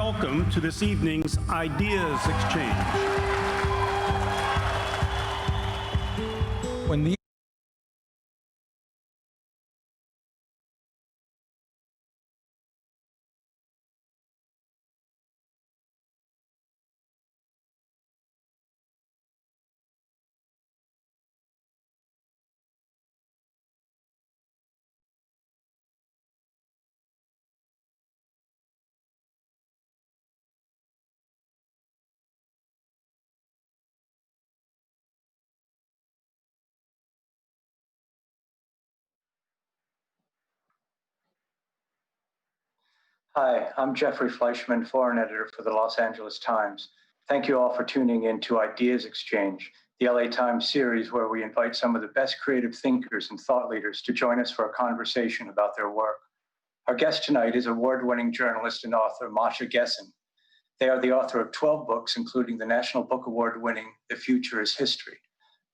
welcome to this evening's Ideas Exchange. When the Hi, I'm Jeffrey Fleishman, foreign editor for the Los Angeles Times. Thank you all for tuning in to Ideas Exchange, the LA Times series where we invite some of the best creative thinkers and thought leaders to join us for a conversation about their work. Our guest tonight is award-winning journalist and author Masha Gessen. They are the author of 12 books, including the National Book Award-winning The Future is History.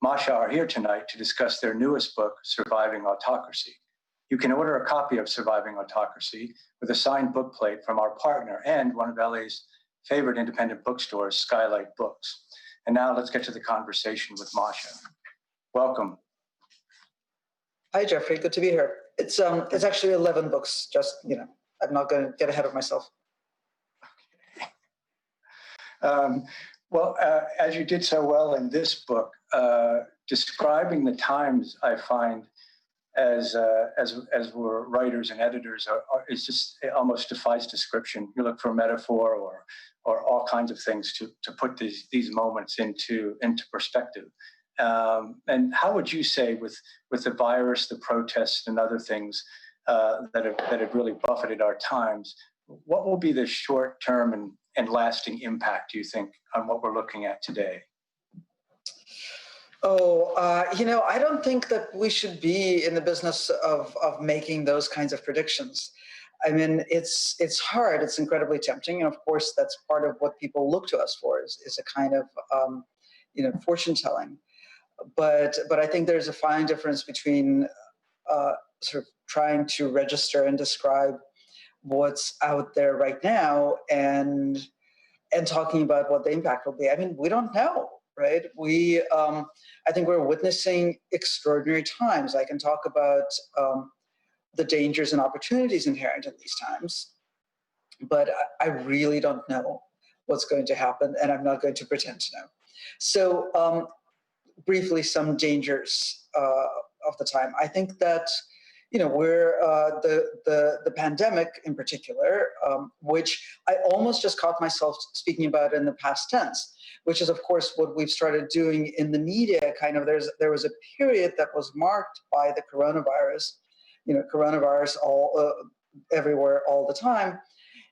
Masha are here tonight to discuss their newest book, Surviving Autocracy. You can order a copy of Surviving Autocracy with a signed bookplate from our partner and one of LA's favorite independent bookstores, Skylight Books. And now let's get to the conversation with Masha. Welcome. Hi, Jeffrey. Good to be here. It's actually 11 books. Just, I'm not going to get ahead of myself. Okay. As you did so well in this book, describing the times, I find, as we're writers and editors, is just, it almost defies description. You look for a metaphor or all kinds of things to put these moments into perspective. And how would you say, with the virus, the protests, and other things that have really buffeted our times, what will be the short-term and lasting impact, do you think, on what we're looking at today? I don't think that we should be in the business of making those kinds of predictions. I mean, it's hard. It's incredibly tempting, and of course, that's part of what people look to us for is a kind of fortune telling. But I think there's a fine difference between sort of trying to register and describe what's out there right now and talking about what the impact will be. I mean, we don't know. Right? I think we're witnessing extraordinary times. I can talk about the dangers and opportunities inherent in these times, but I really don't know what's going to happen, and I'm not going to pretend to know. So briefly, some dangers of the time. I think that we're the pandemic in particular, which I almost just caught myself speaking about in the past tense, which is, of course, what we've started doing in the media. Kind of, there was a period that was marked by the coronavirus, coronavirus everywhere all the time,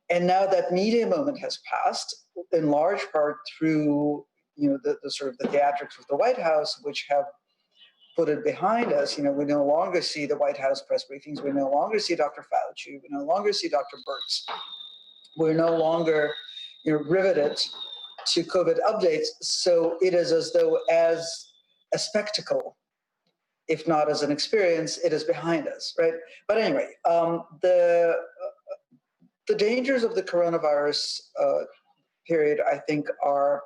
and now that media moment has passed, in large part through the sort of the theatrics of the White House, which have put it behind us. We no longer see the White House press briefings. We no longer see Dr. Fauci. We no longer see Dr. Birx. We're no longer riveted to COVID updates. So it is as though, as a spectacle, if not as an experience, it is behind us, right? But anyway, the dangers of the coronavirus period, I think, are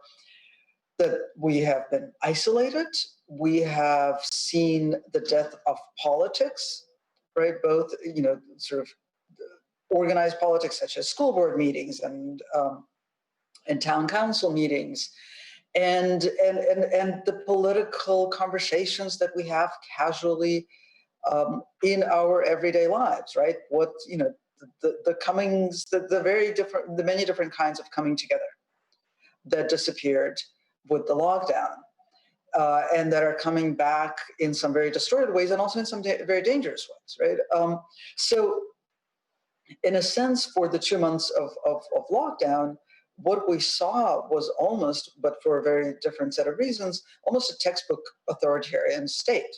that we have been isolated. We have seen the death of politics, right? Both, sort of organized politics, such as school board meetings and town council meetings, and the political conversations that we have casually in our everyday lives, right? What the comings, the many different kinds of coming together that disappeared with the lockdown, and that are coming back in some very distorted ways, and also in some very dangerous ways, right? So, in a sense, for the 2 months of lockdown, what we saw was almost, but for a very different set of reasons, almost a textbook authoritarian state.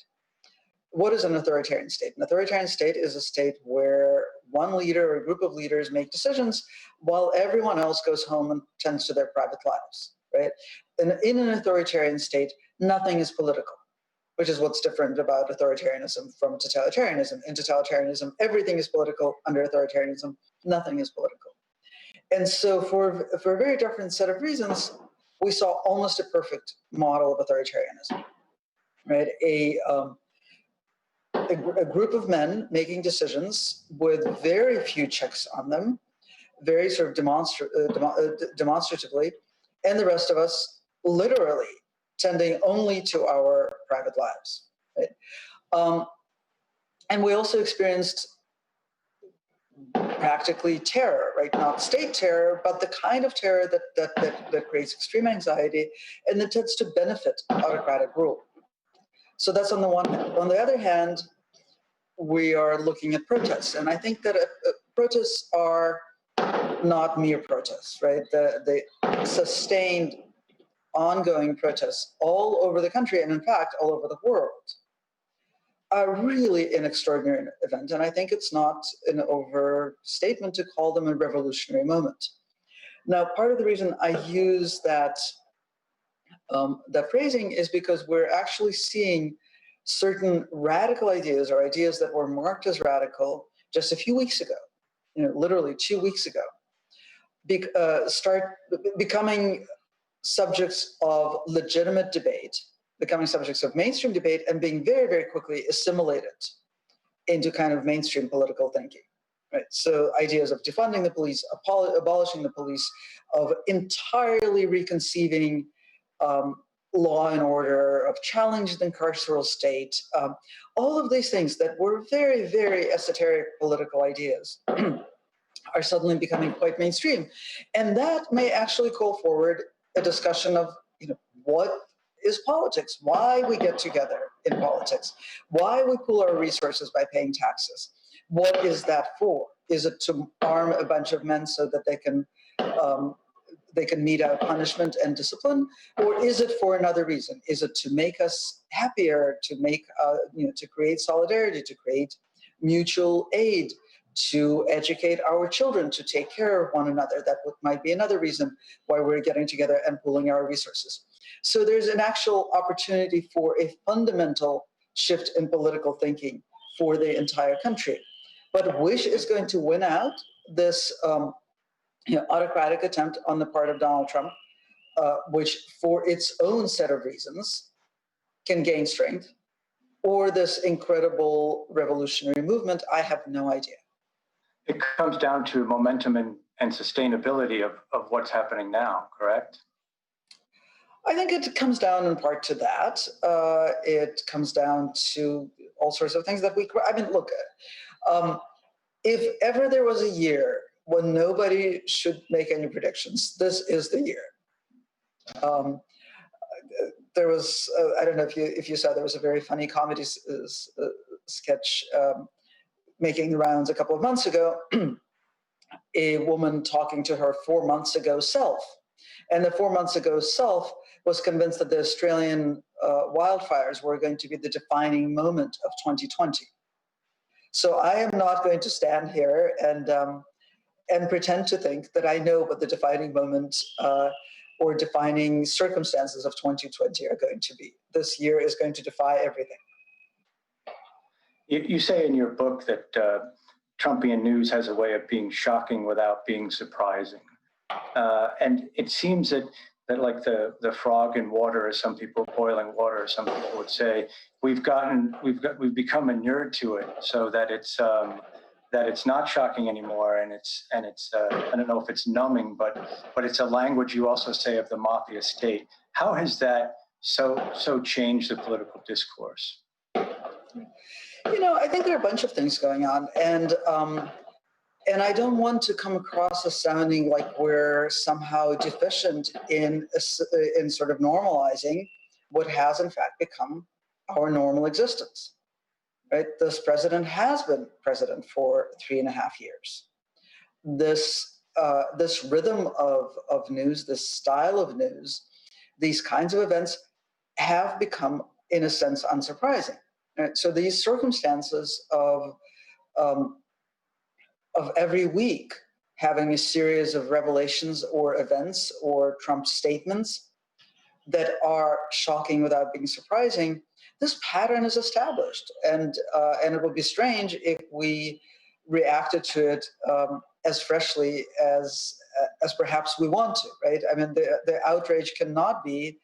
What is an authoritarian state? An authoritarian state is a state where one leader or a group of leaders make decisions while everyone else goes home and tends to their private lives, right? And in an authoritarian state, nothing is political, which is what's different about authoritarianism from totalitarianism. In totalitarianism, everything is political. Under authoritarianism, nothing is political. And so for a very different set of reasons, we saw almost a perfect model of authoritarianism, right? A group of men making decisions with very few checks on them, very sort of demonstratively, and the rest of us literally tending only to our private lives. Right? And we also experienced practically terror, right? Not state terror, but the kind of terror that creates extreme anxiety and that tends to benefit autocratic rule. So that's on the one hand. On the other hand, we are looking at protests, and I think that protests are not mere protests, right? The sustained, ongoing protests all over the country, and in fact, all over the world, are really an extraordinary event. And I think it's not an overstatement to call them a revolutionary moment. Now, part of the reason I use that phrasing is because we're actually seeing certain radical ideas or ideas that were marked as radical just a few weeks ago, literally 2 weeks ago, start becoming subjects of legitimate debate, becoming subjects of mainstream debate, and being very, very quickly assimilated into kind of mainstream political thinking. Right? So ideas of defunding the police, abolishing the police, of entirely reconceiving law and order, of challenging the carceral state, all of these things that were very, very esoteric political ideas are suddenly becoming quite mainstream. And that may actually call forward a discussion of, what is politics? Why we get together in politics? Why we pool our resources by paying taxes? What is that for? Is it to arm a bunch of men so that they can mete out punishment and discipline, or is it for another reason? Is it to make us happier? To make to create solidarity? To create mutual aid? To educate our children to take care of one another? That might be another reason why we're getting together and pooling our resources. So there's an actual opportunity for a fundamental shift in political thinking for the entire country. But which is going to win out? This autocratic attempt on the part of Donald Trump, which for its own set of reasons can gain strength, or this incredible revolutionary movement? I have no idea. It comes down to momentum and sustainability of what's happening now, correct? I think it comes down in part to that. It comes down to all sorts of things that look, if ever there was a year when nobody should make any predictions, this is the year. There was, I don't know if you saw, there was a very funny comedy sketch making the rounds a couple of months ago, a woman talking to her 4 months ago self. And the 4 months ago self was convinced that the Australian wildfires were going to be the defining moment of 2020. So I am not going to stand here and pretend to think that I know what the defining moment or defining circumstances of 2020 are going to be. This year is going to defy everything. You say in your book that Trumpian news has a way of being shocking without being surprising. And it seems that like the frog in water, as some people, boiling water, as some people would say, we've become inured to it, so that it's not shocking anymore, and it's I don't know if it's numbing, but it's a language, you also say, of the mafia state. How has that so changed the political discourse? I think there are a bunch of things going on, and I don't want to come across as sounding like we're somehow deficient in sort of normalizing what has in fact become our normal existence. Right? This president has been president for 3.5 years. This rhythm of news, this style of news, these kinds of events have become, in a sense, unsurprising. Right? So these circumstances of every week having a series of revelations or events or Trump statements that are shocking without being surprising, this pattern is established, and it would be strange if we reacted to it as freshly as as perhaps we want to, right? I mean, the outrage cannot be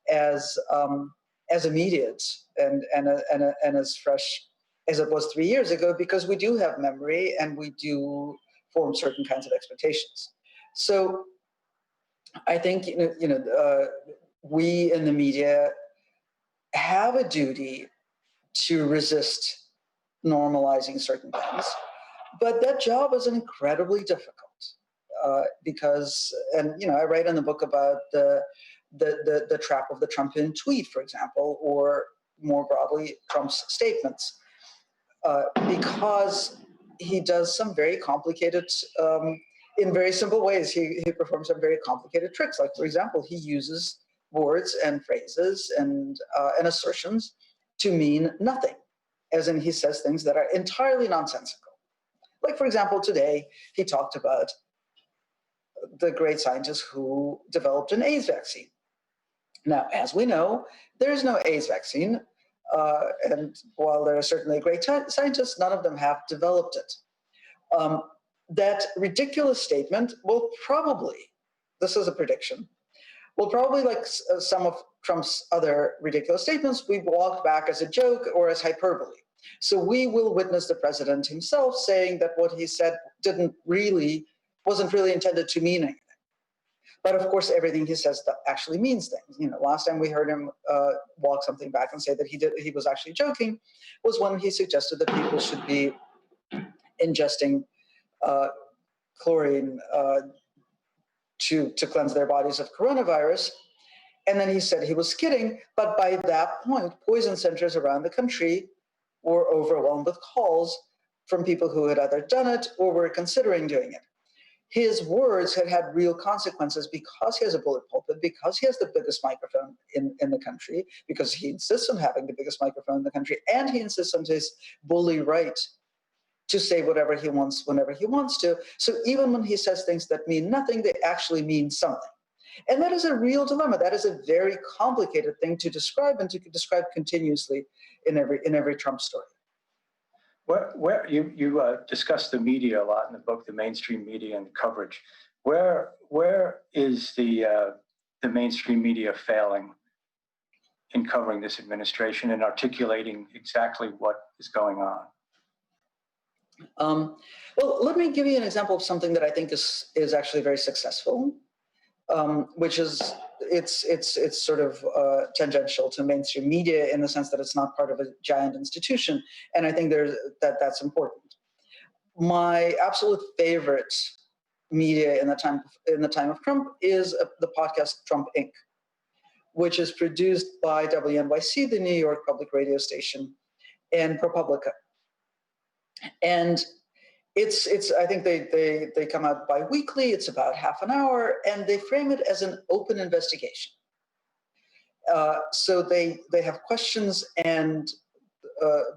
as immediate and as fresh as it was 3 years ago, because we do have memory and we do form certain kinds of expectations. So I think we in the media have a duty to resist normalizing certain things, but that job is incredibly difficult because, and I write in the book about the trap of the Trumpian tweet, for example, or more broadly, Trump's statements, because he does some very complicated, in very simple ways, he performs some very complicated tricks. Like, for example, he uses words and phrases and assertions to mean nothing, as in he says things that are entirely nonsensical. Like, for example, today he talked about the great scientist who developed an AIDS vaccine. Now, as we know, there's no AIDS vaccine, and while there are certainly great scientists, none of them have developed it. That ridiculous statement will probably, this is a prediction, will probably, like some of Trump's other ridiculous statements, be walked back as a joke or as hyperbole. So we will witness the president himself saying that what he said wasn't really intended to mean anything. But of course, everything he says actually means things. Last time we heard him walk something back and say that he was actually joking was when he suggested that people should be ingesting chlorine to cleanse their bodies of coronavirus. And then he said he was kidding, but by that point, poison centers around the country were overwhelmed with calls from people who had either done it or were considering doing it. His words had real consequences because he has a bullet pulpit, because he has the biggest microphone in the country, because he insists on having the biggest microphone in the country, and he insists on his bully right to say whatever he wants whenever he wants to. So even when he says things that mean nothing, they actually mean something. And that is a real dilemma. That is a very complicated thing to describe, and to describe continuously in every Trump story. Where you discuss the media a lot in the book, the mainstream media and the coverage. Where is the mainstream media failing in covering this administration and articulating exactly what is going on? Well, let me give you an example of something that I think is actually very successful, which is it's sort of tangential to mainstream media in the sense that it's not part of a giant institution, and I think that's important. My absolute favorite media in the time of Trump is the podcast Trump Inc., which is produced by WNYC, the New York public radio station, and ProPublica. And it's I think they come out bi-weekly. It's about half an hour, and they frame it as an open investigation. So they have questions and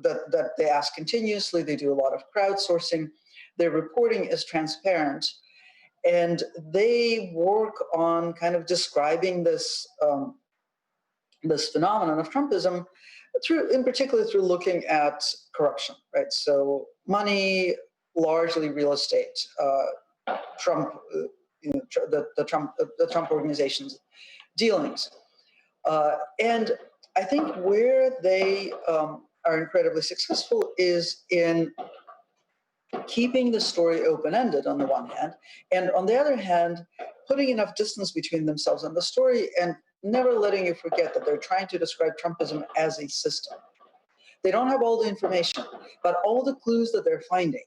that they ask continuously. They do a lot of crowdsourcing. Their reporting is transparent, and they work on kind of describing this this phenomenon of Trumpism in particular through looking at corruption, right? So money, largely real estate, Trump, the Trump organization's dealings, and I think where they are incredibly successful is in keeping the story open-ended on the one hand, and on the other hand, putting enough distance between themselves and the story, and never letting you forget that they're trying to describe Trumpism as a system. They don't have all the information, but all the clues that they're finding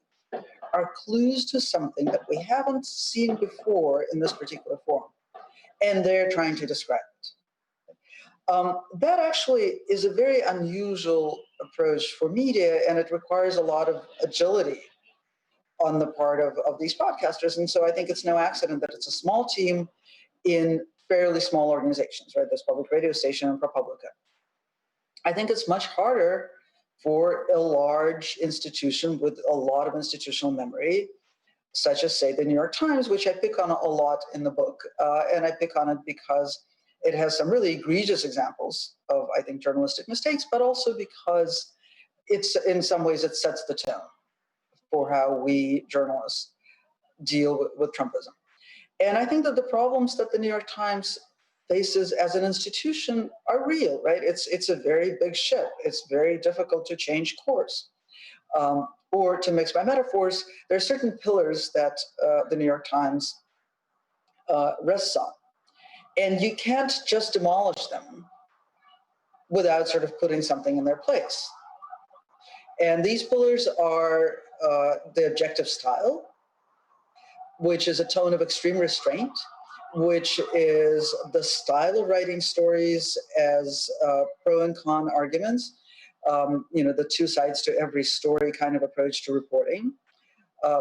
are clues to something that we haven't seen before in this particular form, and they're trying to describe it. That actually is a very unusual approach for media, and it requires a lot of agility on the part of these podcasters. And so I think it's no accident that it's a small team in fairly small organizations, right? This public radio station and ProPublica. I think it's much harder for a large institution with a lot of institutional memory, such as, say, the New York Times, which I pick on a lot in the book. And I pick on it because it has some really egregious examples of, I think, journalistic mistakes, but also because it's, in some ways, it sets the tone for how we journalists deal with Trumpism. And I think that the problems that the New York Times faces as an institution are real, right? It's a very big ship. It's very difficult to change course. Or to mix my metaphors, there are certain pillars that the New York Times rests on. And you can't just demolish them without sort of putting something in their place. And these pillars are the objective style, which is a tone of extreme restraint, which is the style of writing stories as pro and con arguments, the two sides to every story kind of approach to reporting,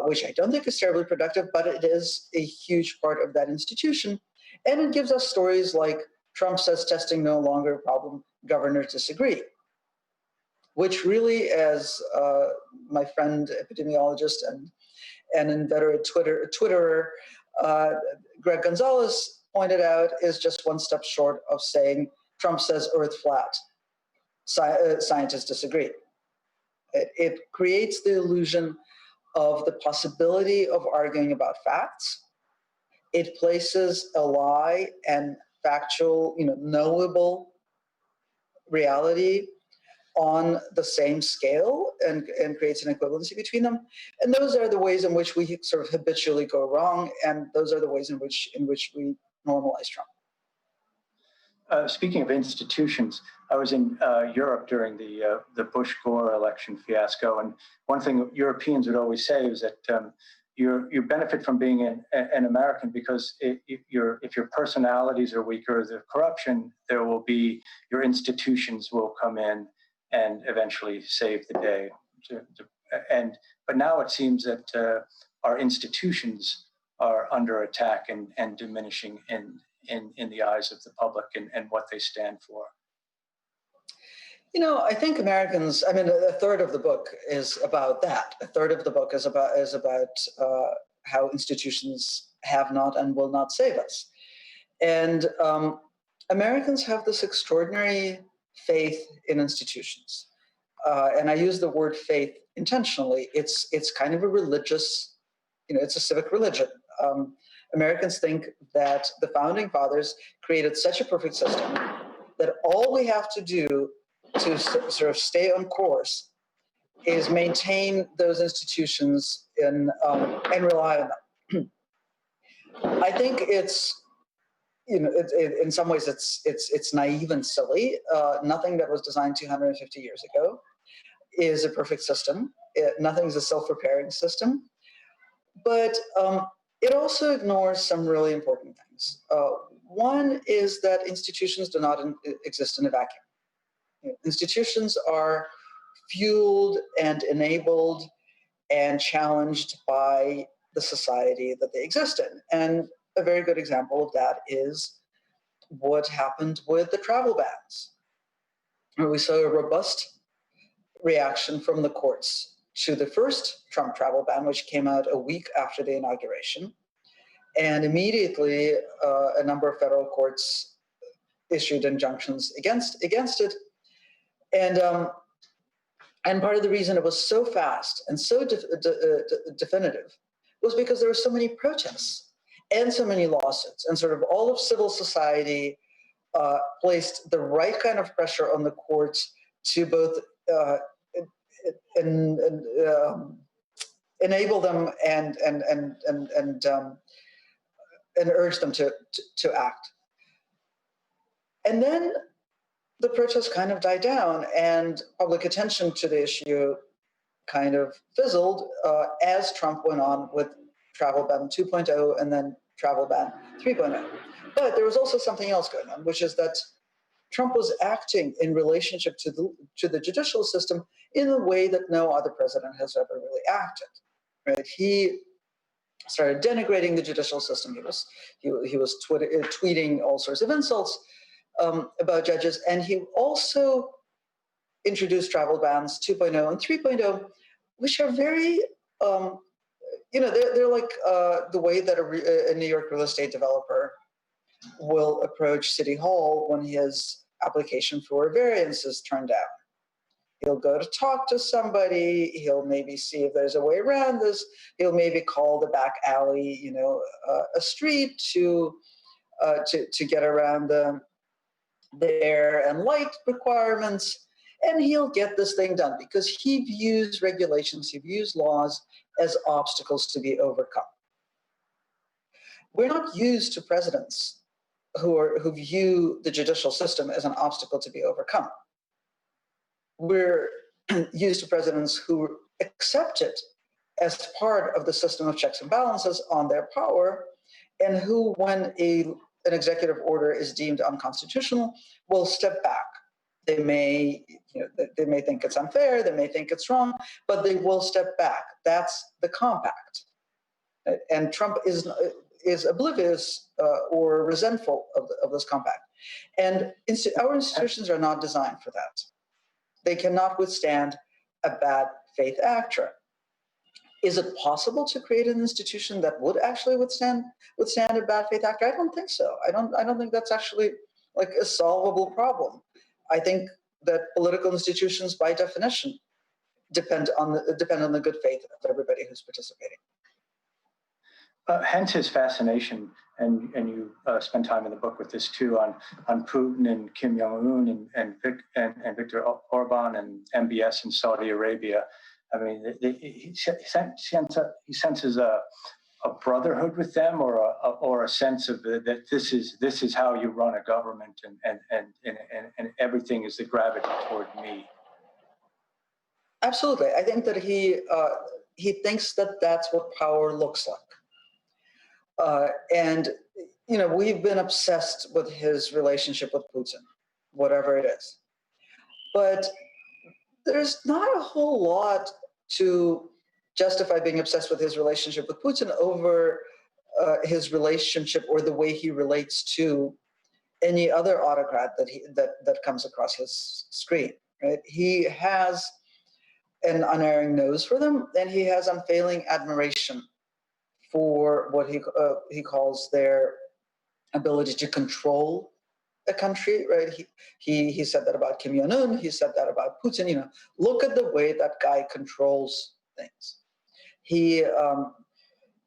which I don't think is terribly productive, but it is a huge part of that institution. And it gives us stories like Trump says testing no longer a problem, governors disagree, which really, as my friend epidemiologist and inveterate Twitterer Greg Gonzalez pointed out, is just one step short of saying Trump says Earth flat, scientists disagree. It creates the illusion of the possibility of arguing about facts. It places a lie and factual, knowable reality on the same scale and creates an equivalency between them. And those are the ways in which we sort of habitually go wrong, and those are the ways in which we normalize Trump. Speaking of institutions, I was in Europe during the Bush-Gore election fiasco, and one thing Europeans would always say is that you benefit from being an American because if your personalities are weaker, the corruption, your institutions will come in and eventually save the day. But now it seems that our institutions are under attack and diminishing in the eyes of the public and what they stand for. I think Americans, a third of the book is about that. A third of the book is about how institutions have not and will not save us. And Americans have this extraordinary faith in institutions. And I use the word faith intentionally. It's kind of a religious, it's a civic religion. Americans think that the founding fathers created such a perfect system that all we have to do to sort of stay on course is maintain those institutions and rely on them. I think it's, in some ways it's naive and silly. Nothing that was designed 250 years ago is a perfect system. Nothing's a self-repairing system. But it also ignores some really important things. One is that institutions do not exist in a vacuum. Institutions are fueled and enabled and challenged by the society that they exist in. And a very good example of that is what happened with the travel bans. We saw a robust reaction from the courts to the first Trump travel ban, which came out a week after the inauguration. And immediately, a number of federal courts issued injunctions against it. And part of the reason it was so fast and so definitive was because there were so many protests and so many lawsuits, and sort of all of civil society placed the right kind of pressure on the courts to both enable them and urge them to act. And then the protests kind of died down, and public attention to the issue kind of fizzled as Trump went on with travel ban 2.0 and then travel ban 3.0. But there was also something else going on, which is that Trump was acting in relationship to the judicial system in a way that no other president has ever really acted. Right? He started denigrating the judicial system. He was tweeting all sorts of insults about judges, and he also introduced travel bans 2.0 and 3.0, which are very, they're like the way that a New York real estate developer will approach City Hall when his application for a variance is turned down. He'll go to talk to somebody. He'll maybe see if there's a way around this. He'll maybe call the back alley, a street to get around the air and light requirements, and he'll get this thing done because he views regulations, he views laws as obstacles to be overcome. We're not used to presidents who view the judicial system as an obstacle to be overcome. We're used to presidents who accept it as part of the system of checks and balances on their power, and who, when an executive order is deemed unconstitutional, will step back. They may think it's unfair, they may think it's wrong, but they will step back. That's the compact. And Trump is oblivious or resentful of this compact. And our institutions are not designed for that. They cannot withstand a bad faith actor. Is it possible to create an institution that would actually withstand a bad faith actor? I don't think so. I don't think that's actually like a solvable problem. I think that political institutions, by definition, depend on the good faith of everybody who's participating. Hence his fascination, and you spend time in the book with this too, on Putin and Kim Jong-un and Viktor Orban and MBS in Saudi Arabia. I mean, he senses a brotherhood with them, or a sense of that this is how you run a government, and everything is the gravity toward me. Absolutely, I think that he thinks that that's what power looks like. And we've been obsessed with his relationship with Putin, whatever it is. But there's not a whole lot to justify being obsessed with his relationship with Putin over his relationship or the way he relates to any other autocrat that comes across his screen. Right? He has an unerring nose for them, and he has unfailing admiration for what he calls their ability to control a country, right? He said that about Kim Jong-un. He said that about Putin. Look at the way that guy controls things. He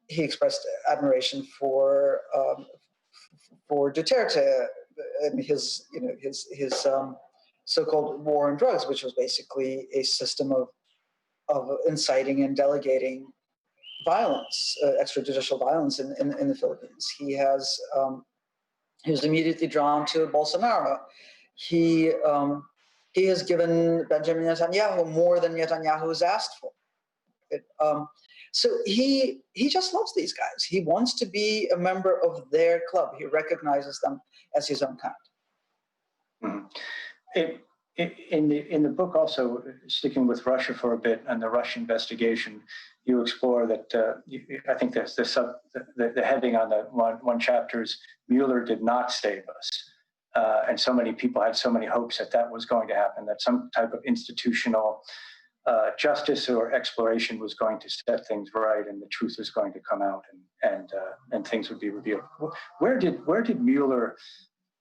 expressed admiration for Duterte and his so-called war on drugs, which was basically a system of inciting and delegating violence, extrajudicial violence in the Philippines. He was immediately drawn to Bolsonaro. He has given Benjamin Netanyahu more than Netanyahu has asked for. So he just loves these guys. He wants to be a member of their club. He recognizes them as his own kind. Mm-hmm. In the book, also sticking with Russia for a bit and the Russia investigation, you explore that. I think there's the heading on the one chapter is Mueller did not save us, and so many people had so many hopes that was going to happen, that some type of institutional justice or exploration was going to set things right, and the truth was going to come out, and things would be revealed. Where did Mueller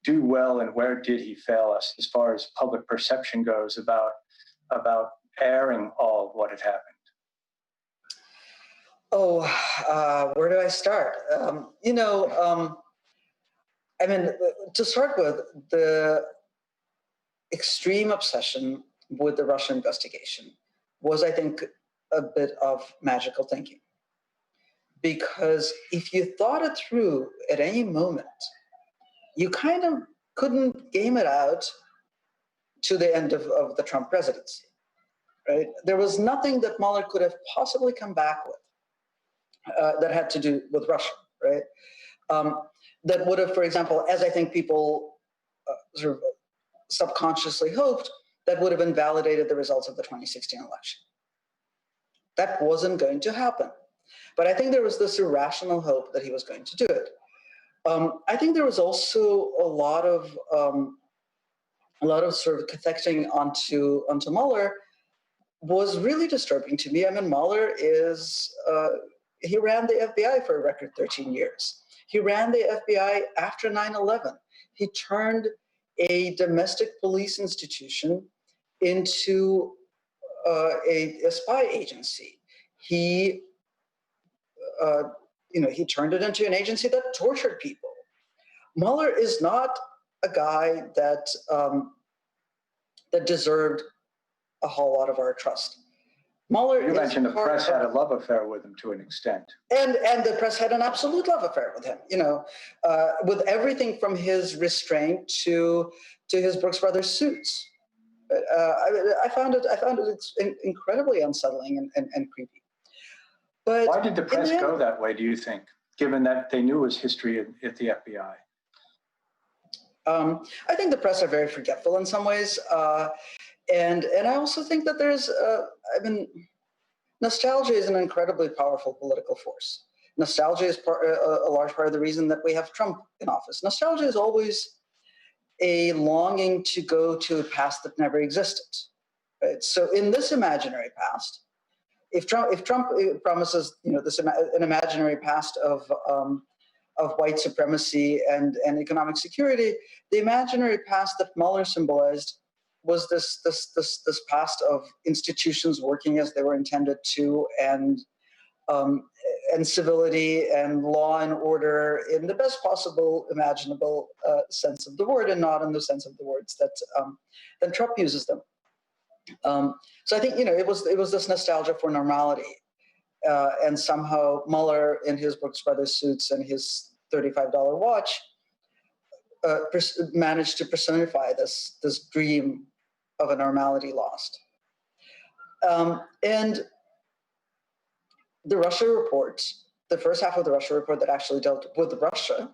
do well, and where did he fail us as far as public perception goes about airing all what had happened? Where do I start? I mean, to start with, the extreme obsession with the Russian investigation was, I think, a bit of magical thinking. Because if you thought it through at any moment, you kind of couldn't game it out to the end of the Trump presidency, right? There was nothing that Mueller could have possibly come back with that had to do with Russia, right? That would have, for example, as I think people sort of subconsciously hoped, that would have invalidated the results of the 2016 election. That wasn't going to happen. But I think there was this irrational hope that he was going to do it. I think there was also a lot of sort of cathecting onto Mueller was really disturbing to me. I mean, Mueller he ran the FBI for a record 13 years. He ran the FBI after 9/11. He turned a domestic police institution into a spy agency. He, he turned it into an agency that tortured people. Mueller is not a guy that that deserved a whole lot of our trust. Mueller You mentioned the press had a love affair with him to an extent. And the press had an absolute love affair with him, with everything from his restraint to his Brooks Brothers suits. I found it incredibly unsettling and creepy. But why did the press go that way, do you think, given that they knew his history at the FBI? I think the press are very forgetful in some ways. And I also think that there's, nostalgia is an incredibly powerful political force. Nostalgia is a large part of the reason that we have Trump in office. Nostalgia is always a longing to go to a past that never existed. Right? So in this imaginary past, if Trump promises, an imaginary past of white supremacy and economic security, the imaginary past that Mueller symbolized was this past of institutions working as they were intended to, and civility and law and order in the best possible imaginable sense of the word, and not in the sense of the words that Trump uses them. So I think it was this nostalgia for normality, and somehow Mueller in his Brooks Brothers suits and his $35 watch managed to personify this dream of a normality lost. And the Russia report, the first half of the Russia report that actually dealt with Russia,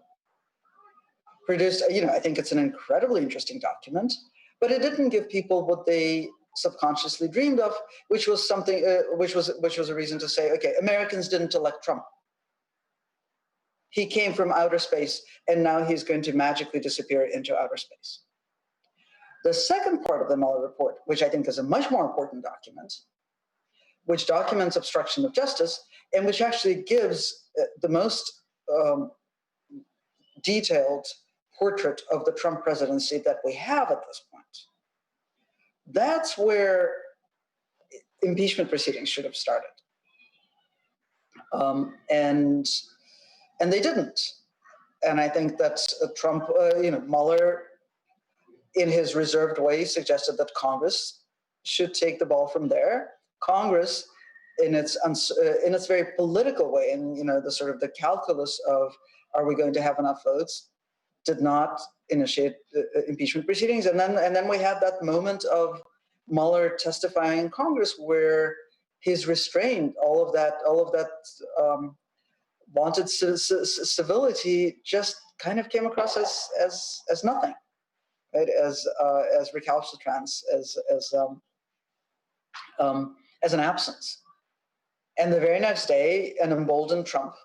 produced, I think it's an incredibly interesting document, but it didn't give people what they subconsciously dreamed of, which was something, which was a reason to say, okay, Americans didn't elect Trump. He came from outer space, and now he's going to magically disappear into outer space. The second part of the Mueller report, which I think is a much more important document, which documents obstruction of justice, and which actually gives the most detailed portrait of the Trump presidency that we have at this point. That's where impeachment proceedings should have started. And they didn't. And I think that Trump, Mueller, in his reserved way, suggested that Congress should take the ball from there. Congress, in its very political way, and the sort of the calculus of are we going to have enough votes, did not initiate impeachment proceedings. And then we had that moment of Mueller testifying in Congress where his restraint, all of that wanted civility just kind of came across as nothing, right? As recalcitrance, as an absence. And the very next day, an emboldened Trump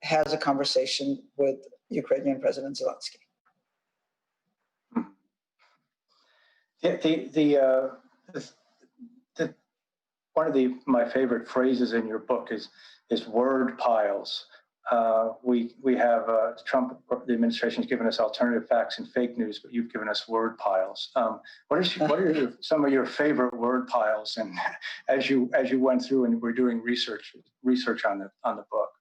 has a conversation with Ukrainian President Zelensky. One of my favorite phrases in your book is word piles. We have the administration has given us alternative facts and fake news, but you've given us word piles. What are some of your favorite word piles? And as you went through and were doing research on the book.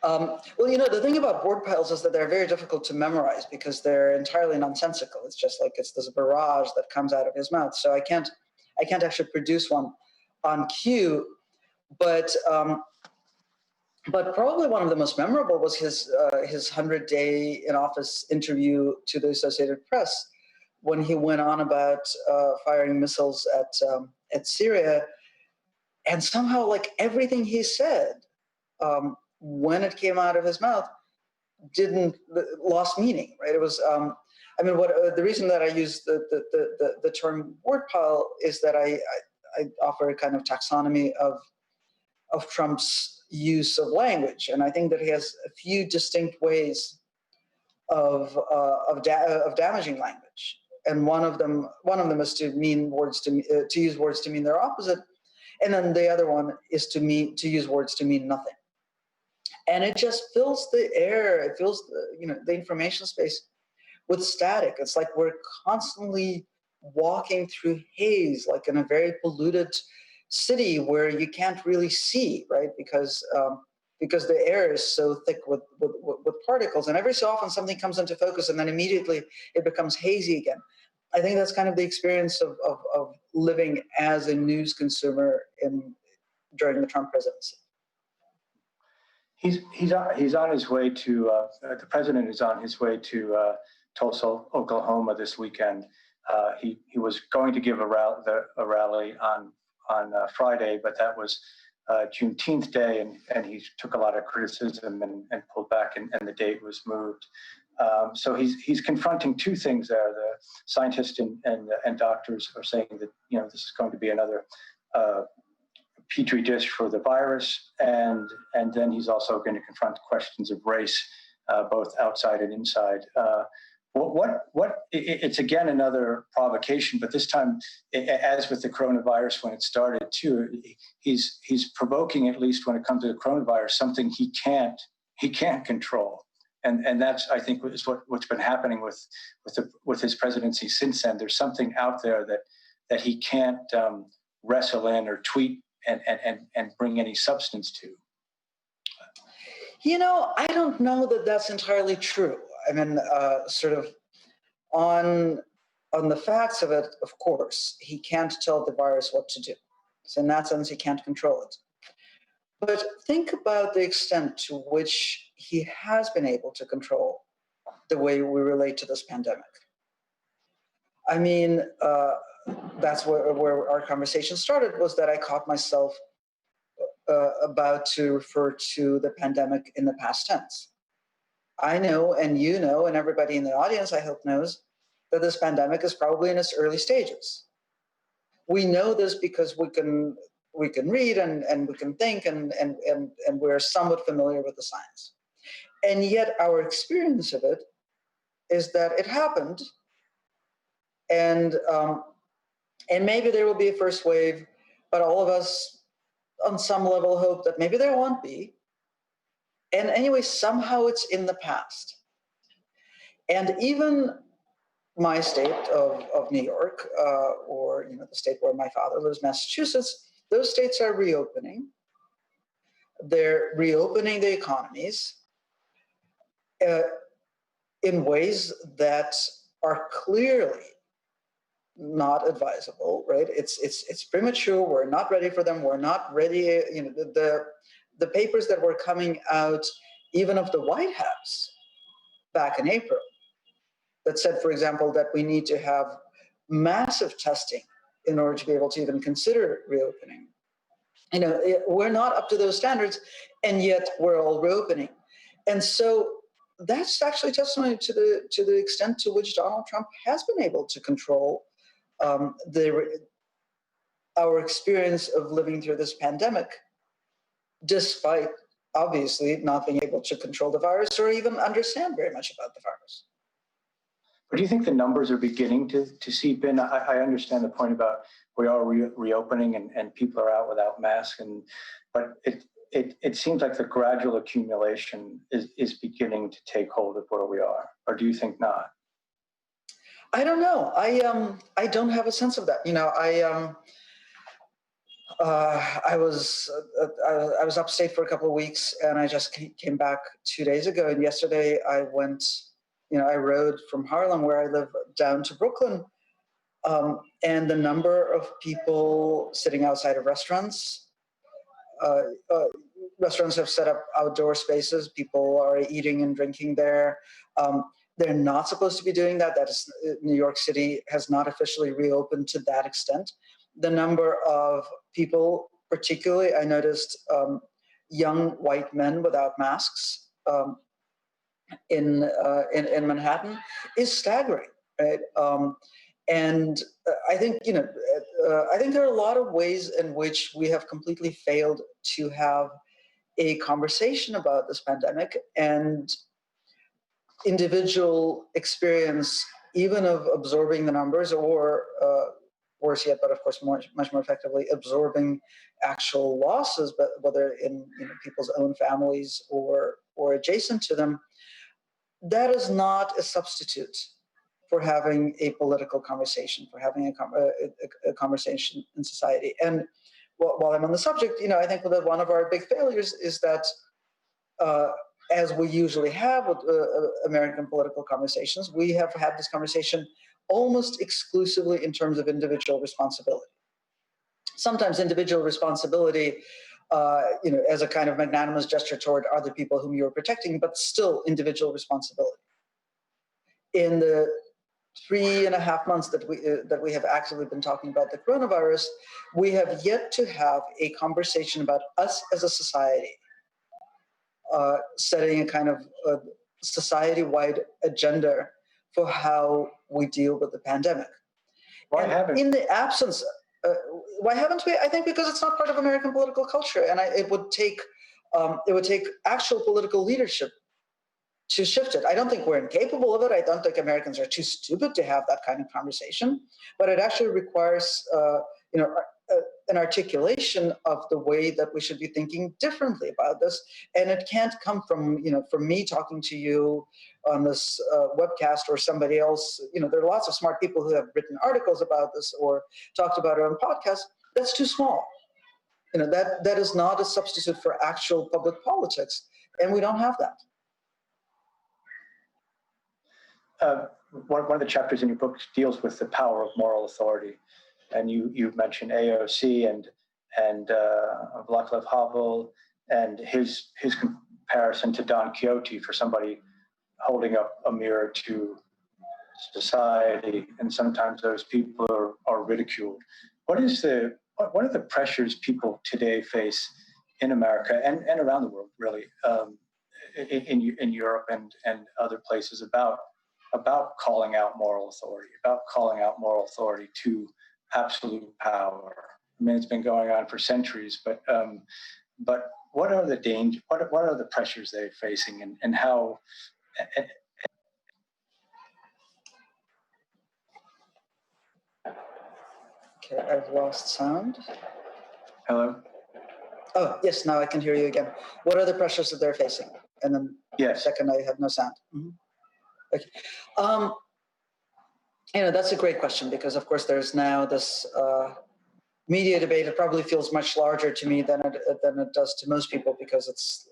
Well, the thing about word piles is that they're very difficult to memorize because they're entirely nonsensical. It's just like it's this barrage that comes out of his mouth. So I can't actually produce one on cue, but probably one of the most memorable was his 100-day in office interview to the Associated Press, when he went on about firing missiles at Syria, and somehow like everything he said when it came out of his mouth lost meaning, right? It was the reason that I use the term word pile is that I offer a kind of taxonomy of Trump's use of language, and I think that he has a few distinct ways of damaging language, and one of them is to use words to mean their opposite, and then the other one is to use words to mean nothing, and it just fills the air. It fills the information space with static. It's like we're constantly walking through haze, like in a very polluted city where you can't really see, right? Because the air is so thick with particles, and every so often something comes into focus, and then immediately it becomes hazy again. I think that's kind of the experience of living as a news consumer during the Trump presidency. He's on his way to the president is on his way to Tulsa, Oklahoma this weekend. He was going to give a rally on Friday, but that was Juneteenth Day, and he took a lot of criticism and pulled back, and the date was moved. So he's confronting two things there. The scientists and doctors are saying that this is going to be another petri dish for the virus, and then he's also going to confront questions of race, both outside and inside. It's again another provocation, but this time, as with the coronavirus when it started too, he's provoking, at least when it comes to the coronavirus, something he can't control. And that's, I think, is what's been happening with his presidency since then. There's something out there that he can't wrestle in or tweet and bring any substance to. I don't know that that's entirely true. I mean, sort of on the facts of it, of course, he can't tell the virus what to do. So in that sense, he can't control it. But think about the extent to which he has been able to control the way we relate to this pandemic. I mean, that's where our conversation started, was that I caught myself about to refer to the pandemic in the past tense. I know, and you know, and everybody in the audience, I hope, knows that this pandemic is probably in its early stages. We know this because we can read and we can think and we're somewhat familiar with the science. And yet our experience of it is that it happened, and maybe there will be a first wave, but all of us on some level hope that maybe there won't be. And anyway, somehow it's in the past. And even my state of New York, or the state where my father lives, Massachusetts, those states are reopening. They're reopening the economies in ways that are clearly not advisable, right? It's premature. We're not ready for them. We're not ready. The papers that were coming out, even of the White House back in April, that said, for example, that we need to have massive testing in order to be able to even consider reopening. We're not up to those standards, and yet we're all reopening. And so that's actually testimony to the extent to which Donald Trump has been able to control our experience of living through this pandemic, despite obviously not being able to control the virus or even understand very much about the virus. But do you think the numbers are beginning to seep in? I understand the point about we are reopening and people are out without masks, but it seems like the gradual accumulation is beginning to take hold of where we are. Or do you think not? I don't know. I don't have a sense of that. I was upstate for a couple of weeks, and I just came back 2 days ago. And yesterday I went, I rode from Harlem, where I live, down to Brooklyn, and the number of people sitting outside of restaurants. Restaurants have set up outdoor spaces. People are eating and drinking there. They're not supposed to be doing that. That is, New York City has not officially reopened to that extent. The number of people, particularly, I noticed young white men without masks in Manhattan, is staggering, right? And I think I think there are a lot of ways in which we have completely failed to have a conversation about this pandemic, and individual experience, even of absorbing the numbers, or worse yet, but of course much more effectively, absorbing actual losses, but whether in people's own families or adjacent to them. That is not a substitute for having a political conversation, for having a conversation in society. And while I'm on the subject, I think that one of our big failures is that, as we usually have with American political conversations, we have had this conversation almost exclusively in terms of individual responsibility. Sometimes individual responsibility, as a kind of magnanimous gesture toward other people whom you're protecting, but still individual responsibility. In the 3.5 months that we have actively been talking about the coronavirus, we have yet to have a conversation about us as a society, setting a kind of society-wide agenda for how we deal with the pandemic. Why haven't? In the absence, why haven't we? I think because it's not part of American political culture, and it would take actual political leadership to shift it. I don't think we're incapable of it. I don't think Americans are too stupid to have that kind of conversation, but it actually requires, an articulation of the way that we should be thinking differently about this. And it can't come from me talking to you on this webcast or somebody else. There are lots of smart people who have written articles about this or talked about it on podcasts. That's too small. That is not a substitute for actual public politics, and we don't have that. One of the chapters in your book deals with the power of moral authority, and you mentioned AOC and Václav Havel and his comparison to Don Quixote for somebody holding up a mirror to society, and sometimes those people are ridiculed. What are the pressures people today face in America and around the world, really, in Europe and other places about calling out moral authority to absolute power? I mean, it's been going on for centuries, but what are the dangers? What are the pressures they're facing, and how? Okay, I've lost sound. Hello? Oh, yes, now I can hear you again. What are the pressures that they're facing? And then Yes. second, I have no sound. Mm-hmm. Okay. That's a great question, because of course there's now this media debate. It probably feels much larger to me than it does to most people, because it's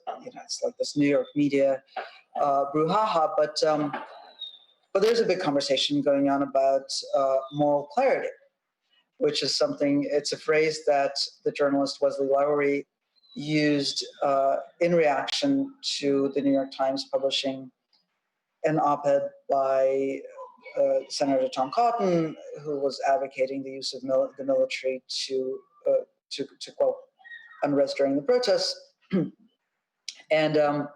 like this New York media brouhaha. But there's a big conversation going on about moral clarity, which is it's a phrase that the journalist Wesley Lowery used in reaction to the New York Times publishing an op-ed by Senator Tom Cotton, who was advocating the use of the military to quell unrest during the protests. And the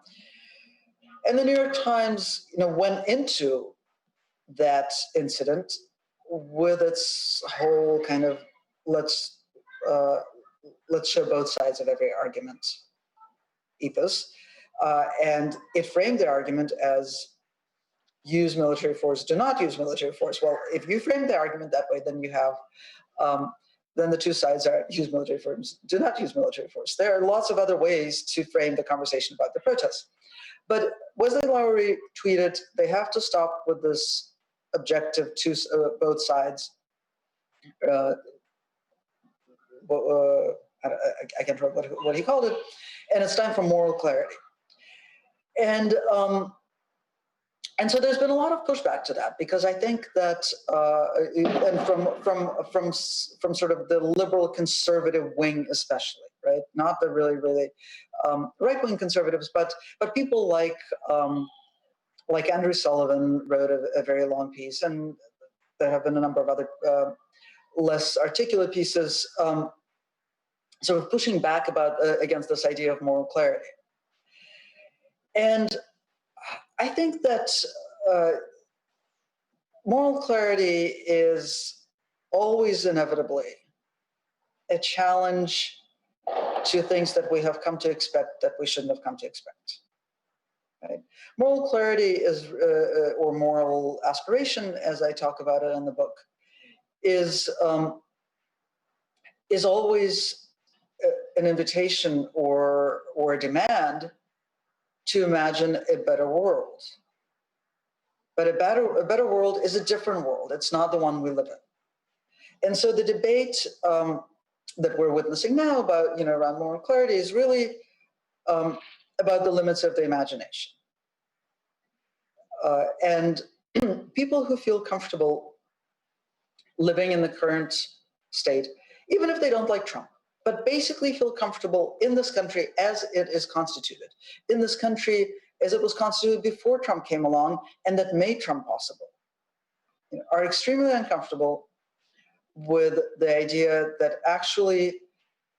New York Times, went into that incident with its whole kind of let's show both sides of every argument ethos, and it framed the argument as use military force, do not use military force. Well, if you frame the argument that way, then you have then the two sides are use military force, do not use military force. There are lots of other ways to frame the conversation about the protests. But Wesley Lowery tweeted, they have to stop with this objective to both sides. I can't remember what he called it. And it's time for moral clarity. And so there's been a lot of pushback to that, because I think that, and from sort of the liberal conservative wing especially, right? Not the really right-wing conservatives, but people like Andrew Sullivan wrote a very long piece, and there have been a number of other less articulate pieces, sort of pushing back against this idea of moral clarity. And I think that moral clarity is always inevitably a challenge to things that we have come to expect that we shouldn't have come to expect. Right? Moral clarity is, or moral aspiration, as I talk about it in the book, is always an invitation or a demand to imagine a better world. But a better world is a different world. It's not the one we live in. And so the debate that we're witnessing now about, around moral clarity is really about the limits of the imagination. And people who feel comfortable living in the current state, even if they don't like Trump, but basically feel comfortable in this country as it is constituted, in this country as it was constituted before Trump came along and that made Trump possible, are extremely uncomfortable with the idea that actually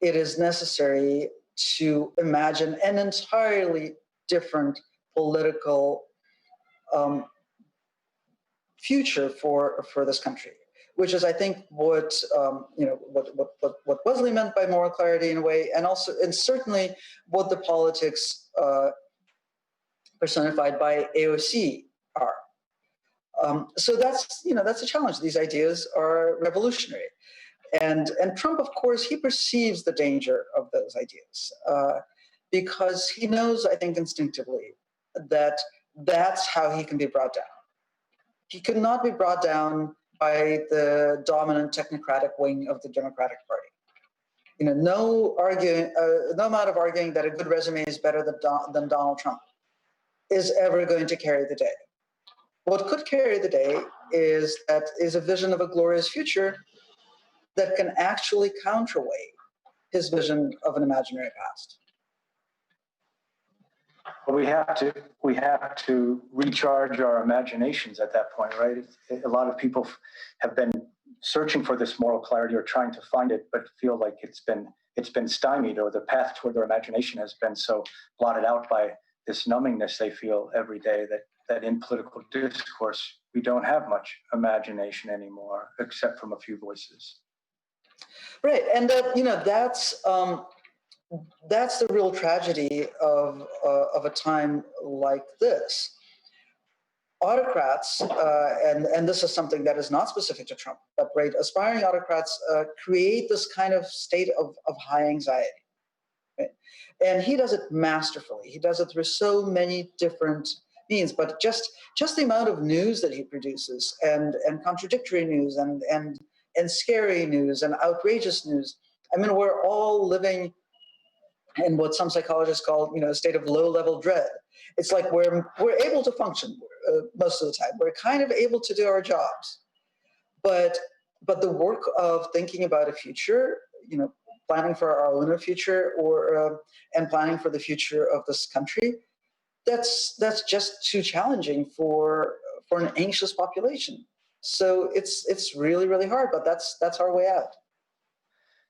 it is necessary to imagine an entirely different political future for this country, which is, I think, what Wesley meant by moral clarity in a way, and certainly what the politics personified by AOC are. So that's a challenge. These ideas are revolutionary, and Trump, of course, he perceives the danger of those ideas because he knows, I think, instinctively that that's how he can be brought down. He could not be brought down by the dominant technocratic wing of the Democratic Party. No amount of arguing that a good resume is better than Donald Trump is ever going to carry the day. What could carry the day is a vision of a glorious future that can actually counterweight his vision of an imaginary past. Well, we have to recharge our imaginations at that point, right? A lot of people have been searching for this moral clarity or trying to find it, but feel like it's been stymied, or the path toward their imagination has been so blotted out by this numbingness they feel every day that in political discourse we don't have much imagination anymore, except from a few voices. Right, and that's the real tragedy of a time like this. Autocrats, and this is something that is not specific to Trump, but aspiring autocrats create this kind of state of high anxiety. Right? And he does it masterfully. He does it through so many different means, but just the amount of news that he produces, and contradictory news, and scary news, and outrageous news. I mean, we're all living in what some psychologists call, a state of low-level dread. It's like we're able to function most of the time. We're kind of able to do our jobs, but the work of thinking about a future, planning for our own future, and planning for the future of this country, that's just too challenging for an anxious population. So it's really, really hard, but that's our way out.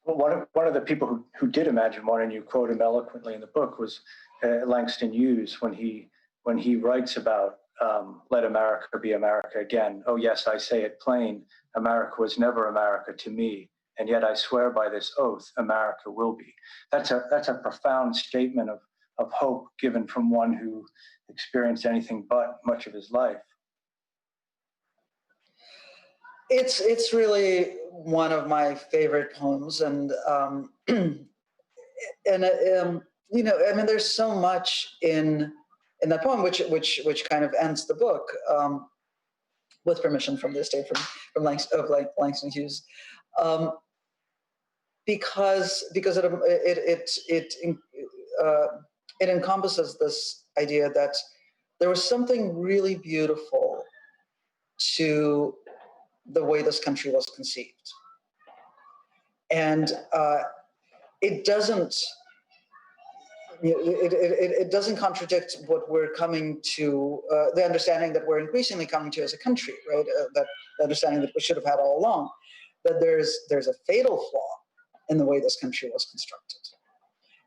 Well, one of the people who did imagine one, and you quote him eloquently in the book, was Langston Hughes, when he writes about let America be America again. Oh yes, I say it plain, America was never America to me, and yet I swear by this oath, America will be. That's a profound statement of hope given from one who experienced anything but much of his life. It's really one of my favorite poems, and there's so much in that poem which kind of ends the book, with permission from the estate from Langston Hughes, because it encompasses this idea that there was something really beautiful to the way this country was conceived. And it doesn't contradict what we're coming to, the understanding that we're increasingly coming to as a country, right? That understanding that we should have had all along, that there's a fatal flaw in the way this country was constructed.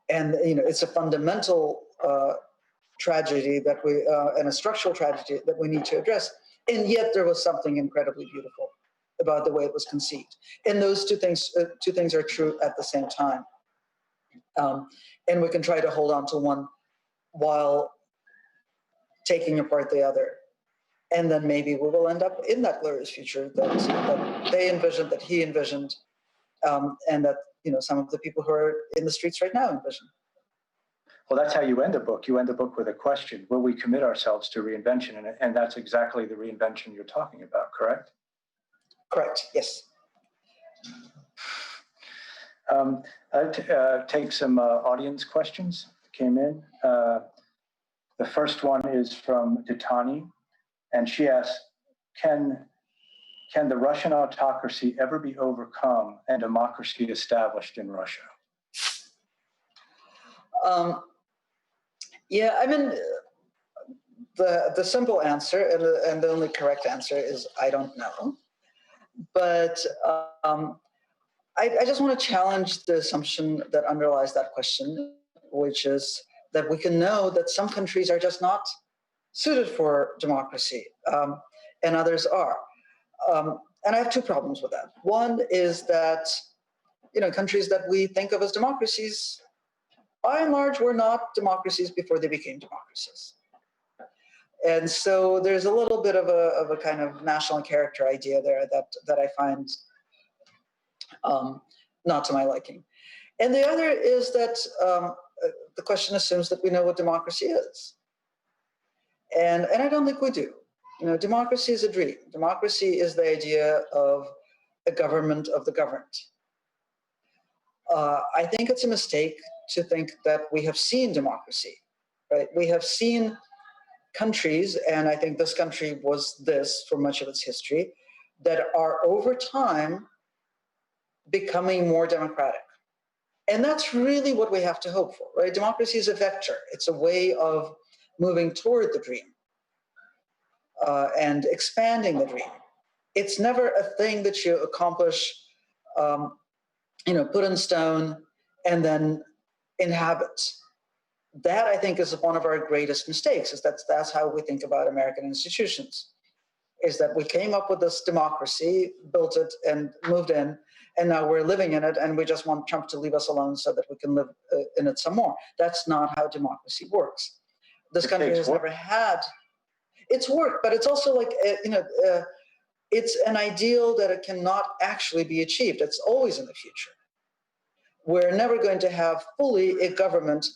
And it's a fundamental tragedy that and a structural tragedy that we need to address. And yet there was something incredibly beautiful about the way it was conceived. And those two things are true at the same time. And we can try to hold on to one while taking apart the other. And then maybe we will end up in that glorious future that they envisioned, that he envisioned, and that some of the people who are in the streets right now envision. Well, that's how you end the book. You end the book with a question: will we commit ourselves to reinvention? And that's exactly the reinvention you're talking about, correct? Correct, yes. I'll take some audience questions that came in. The first one is from Ditani, and she asks, can the Russian autocracy ever be overcome and democracy established in Russia? Yeah, I mean, the simple answer and the only correct answer is I don't know. But I just want to challenge the assumption that underlies that question, which is that we can know that some countries are just not suited for democracy, and others are. And I have two problems with that. One is that, countries that we think of as democracies, by and large, were not democracies before they became democracies. And so there's a little bit of a kind of national character idea there that I find not to my liking. And the other is that the question assumes that we know what democracy is. And I don't think we do. Democracy is a dream. Democracy is the idea of a government of the governed. I think it's a mistake to think that we have seen democracy, right? We have seen countries, and I think this country was this for much of its history, that are over time becoming more democratic. And that's really what we have to hope for, right? Democracy is a vector. It's a way of moving toward the dream and expanding the dream. It's never a thing that you accomplish, put in stone and then inhabit. That, I think, is one of our greatest mistakes, is that's how we think about American institutions, is that we came up with this democracy, built it and moved in, and now we're living in it, and we just want Trump to leave us alone so that we can live in it some more. That's not how democracy works. This country has never had, it's worked, but it's also like, it's an ideal that it cannot actually be achieved. It's always in the future. We're never going to have fully a government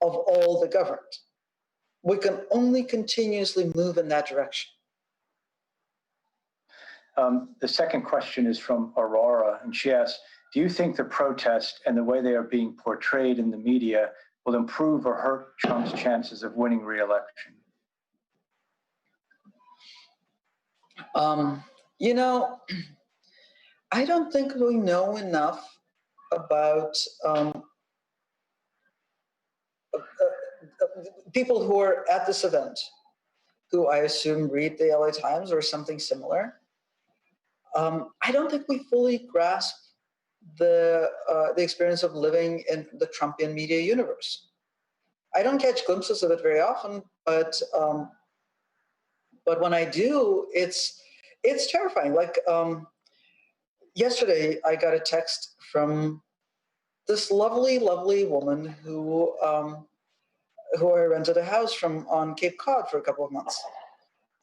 of all the governed. We can only continuously move in that direction. The second question is from Aurora, and she asks, do you think the protest and the way they are being portrayed in the media will improve or hurt Trump's chances of winning re-election? I don't think we know enough about people who are at this event, who I assume read the LA Times or something similar. I don't think we fully grasp the experience of living in the Trumpian media universe. I don't catch glimpses of it very often, but when I do, it's terrifying. Like yesterday, I got a text from this lovely, lovely woman who I rented a house from on Cape Cod for a couple of months.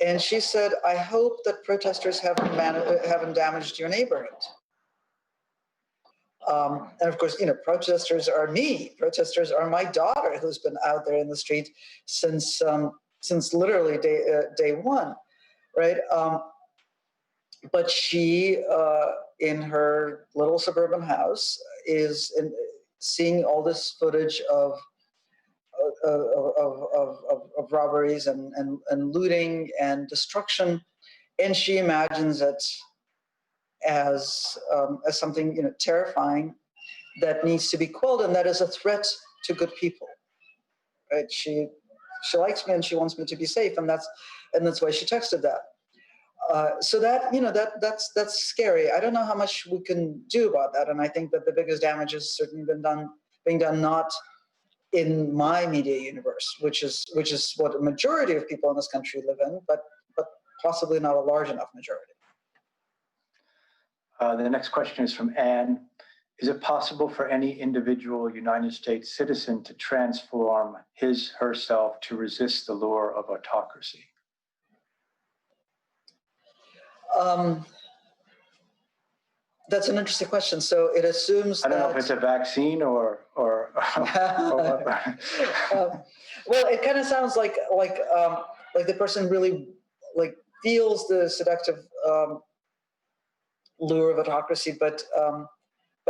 And she said, I hope that protesters haven't damaged your neighborhood. And of course, protesters are me. Protesters are my daughter, who's been out there in the street since literally day one, right? But she, in her little suburban house, is seeing all this footage of robberies and looting and destruction, and she imagines it as something terrifying that needs to be quelled, and that is a threat to good people. Right? She likes me and she wants me to be safe, and that's why she texted that. So that that's scary. I don't know how much we can do about that, and I think that the biggest damage has certainly being done not in my media universe, which is what a majority of people in this country live in, but possibly not a large enough majority. The next question is from Anne. Is it possible for any individual United States citizen to transform herself to resist the lure of autocracy? That's an interesting question. So it assumes I don't know if it's a vaccine or Well, it kind of sounds like the person really feels the seductive lure of autocracy, but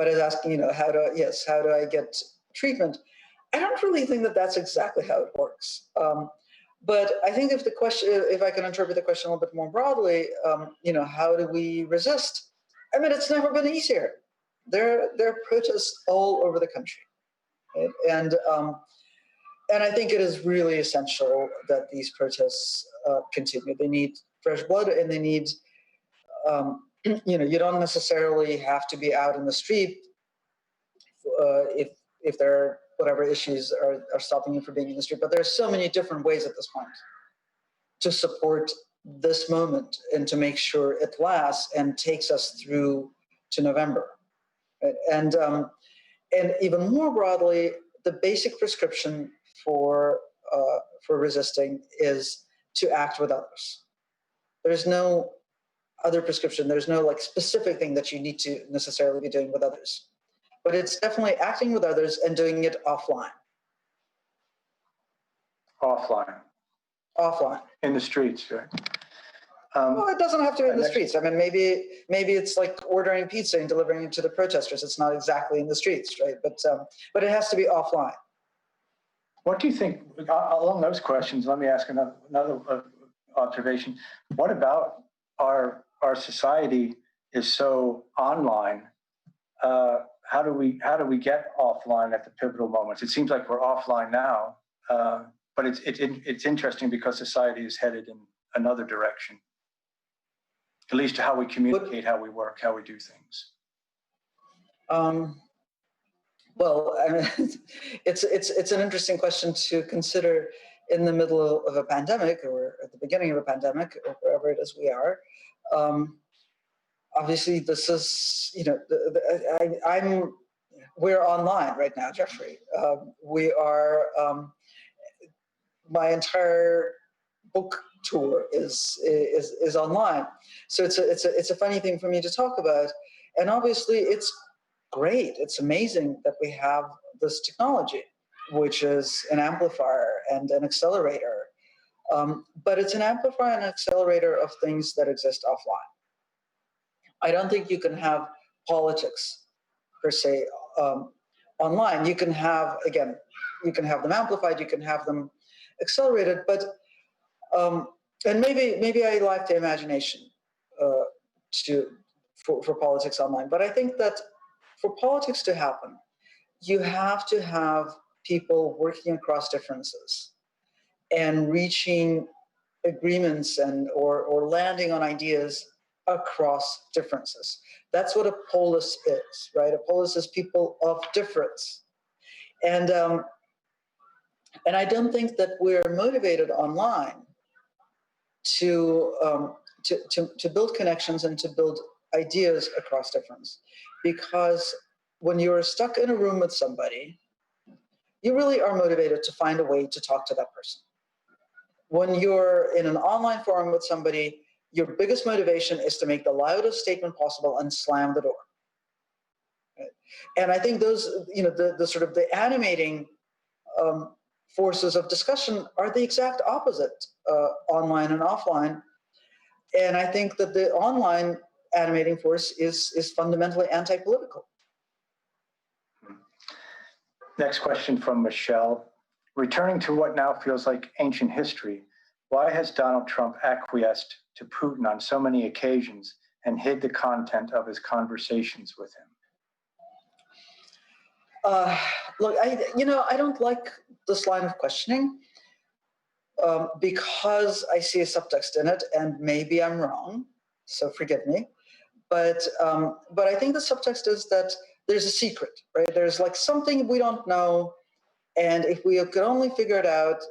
is asking, how do I get treatment? I don't really think that that's exactly how it works. But I think if I can interpret the question a little bit more broadly, how do we resist? I mean, it's never been easier. There are protests all over the country, right? And I think it is really essential that these protests continue. They need fresh blood, and they need, you don't necessarily have to be out in the street if there are whatever issues are stopping you from being in the street. But there are so many different ways at this point to support this moment and to make sure it lasts and takes us through to November. Right? And even more broadly, the basic prescription for resisting is to act with others. There's no other prescription. There's no specific thing that you need to necessarily be doing with others. But it's definitely acting with others and doing it offline. Offline. In the streets, right? Well, it doesn't have to be in the streets. I mean, maybe it's like ordering pizza and delivering it to the protesters. It's not exactly in the streets, right? But it has to be offline. What do you think, along those questions, let me ask another observation. What about our society is so online? How do we get offline at the pivotal moments? It seems like we're offline now, but it's interesting because society is headed in another direction. At least how we communicate, how we work, how we do things. Well, I mean, it's an interesting question to consider in the middle of a pandemic, or at the beginning of a pandemic, or wherever it is we are. Obviously, this is, we're online right now, Jeffrey. We are, my entire book tour is online. So it's a funny thing for me to talk about. And obviously it's great. It's amazing that we have this technology, which is an amplifier and an accelerator. But it's an amplifier and accelerator of things that exist offline. I don't think you can have politics per se online. You can have them amplified, you can have them accelerated, but and maybe I lack the imagination for politics online. But I think that for politics to happen, you have to have people working across differences and reaching agreements or landing on ideas across differences. That's what a polis is, right? A polis is people of difference. And I don't think that we're motivated online to build connections and to build ideas across difference. Because when you're stuck in a room with somebody, you really are motivated to find a way to talk to that person. When you're in an online forum with somebody, your biggest motivation is to make the loudest statement possible and slam the door. Right? And I think those, the sort of the animating forces of discussion are the exact opposite, online and offline. And I think that the online animating force is fundamentally anti-political. Next question from Michelle. Returning to what now feels like ancient history, why has Donald Trump acquiesced to Putin on so many occasions and hid the content of his conversations with him? Look, I don't like this line of questioning because I see a subtext in it, and maybe I'm wrong, so forgive me. But I think the subtext is that there's a secret, right? There's something we don't know, and if we could only figure it out,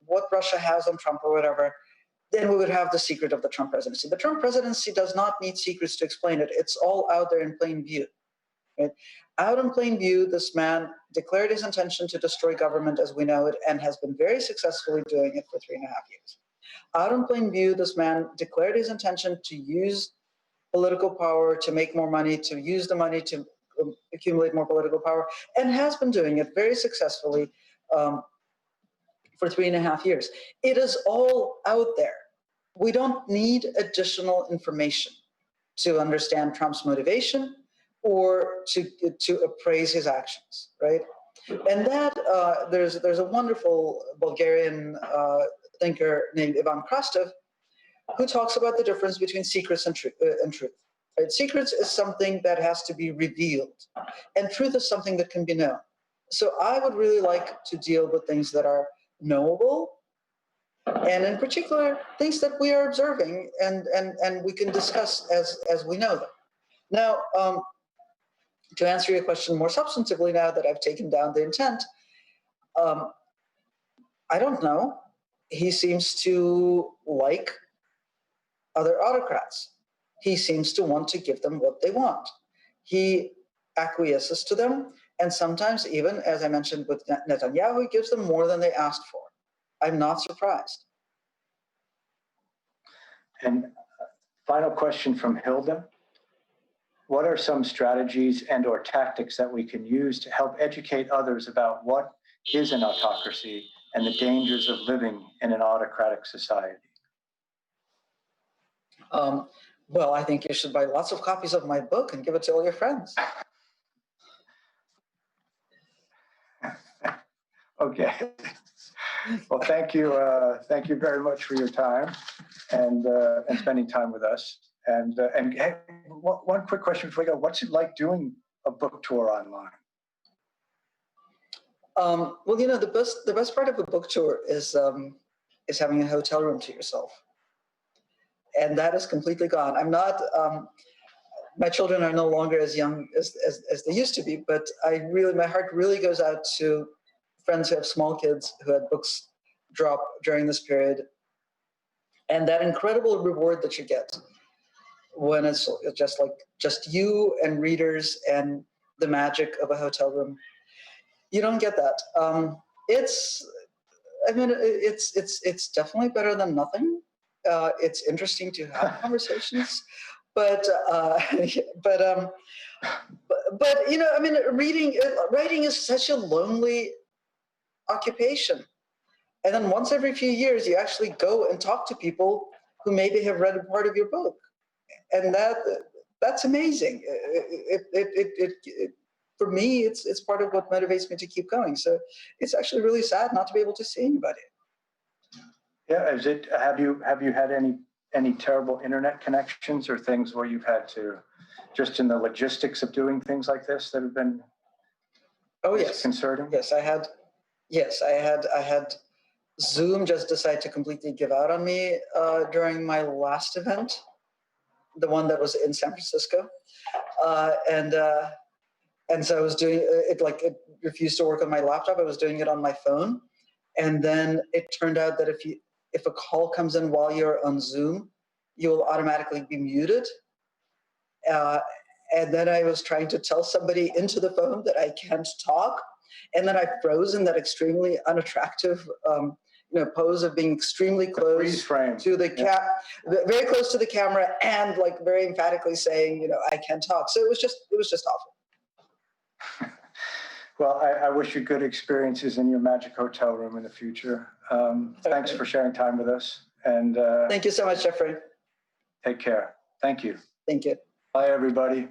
what Russia has on Trump or whatever, then we would have the secret of the Trump presidency. The Trump presidency does not need secrets to explain it. It's all out there in plain view. Right? Out in plain view, this man declared his intention to destroy government as we know it and has been very successfully doing it for 3.5 years. Out in plain view, this man declared his intention to use political power to make more money, to use the money to accumulate more political power, and has been doing it very successfully for 3.5 years. It is all out there. We don't need additional information to understand Trump's motivation or to appraise his actions, right? And that there's a wonderful Bulgarian thinker named Ivan Krastev who talks about the difference between secrets and truth. Right? Secrets is something that has to be revealed, and truth is something that can be known. So I would really like to deal with things that are knowable, and in particular, things that we are observing and we can discuss as we know them. Now, to answer your question more substantively, now that I've taken down the intent, I don't know. He seems to like other autocrats. He seems to want to give them what they want. He acquiesces to them, and sometimes even, as I mentioned with Netanyahu, he gives them more than they asked for. I'm not surprised. And final question from Hilda. What are some strategies and or tactics that we can use to help educate others about what is an autocracy and the dangers of living in an autocratic society? Well, I think you should buy lots of copies of my book and give it to all your friends. Okay. Well, thank you very much for your time and spending time with us. And hey, one quick question before we go: what's it like doing a book tour online? Well, you know, the best part of a book tour is having a hotel room to yourself, and that is completely gone. I'm not. My children are no longer as young as they used to be, but my heart really goes out to friends who have small kids who had books drop during this period, and that incredible reward that you get when it's just you and readers and the magic of a hotel room. You don't get that. It's definitely better than nothing. It's interesting to have conversations, but you know, I mean, writing is such a lonely occupation. And then once every few years, you actually go and talk to people who maybe have read a part of your book, and that's amazing. For me, it's part of what motivates me to keep going. So it's actually really sad not to be able to see anybody. Yeah, have you had any terrible internet connections or things where you've had to, just in the logistics of doing things like this, that have been disconcerting? Yes, I had Zoom just decide to completely give out on me during my last event, the one that was in San Francisco, and so I was doing it, like it refused to work on my laptop. I was doing it on my phone, and then it turned out that if a call comes in while you're on Zoom, you will automatically be muted. And then I was trying to tell somebody into the phone that I can't talk, and then I froze in that extremely unattractive pose of being extremely close to the very close to the camera, and like very emphatically saying, I can't talk. So it was just awful. Well, I wish you good experiences in your magic hotel room in the future. Thanks for sharing time with us. And thank you so much, Jeffrey. Take care. Thank you. Thank you. Bye, everybody.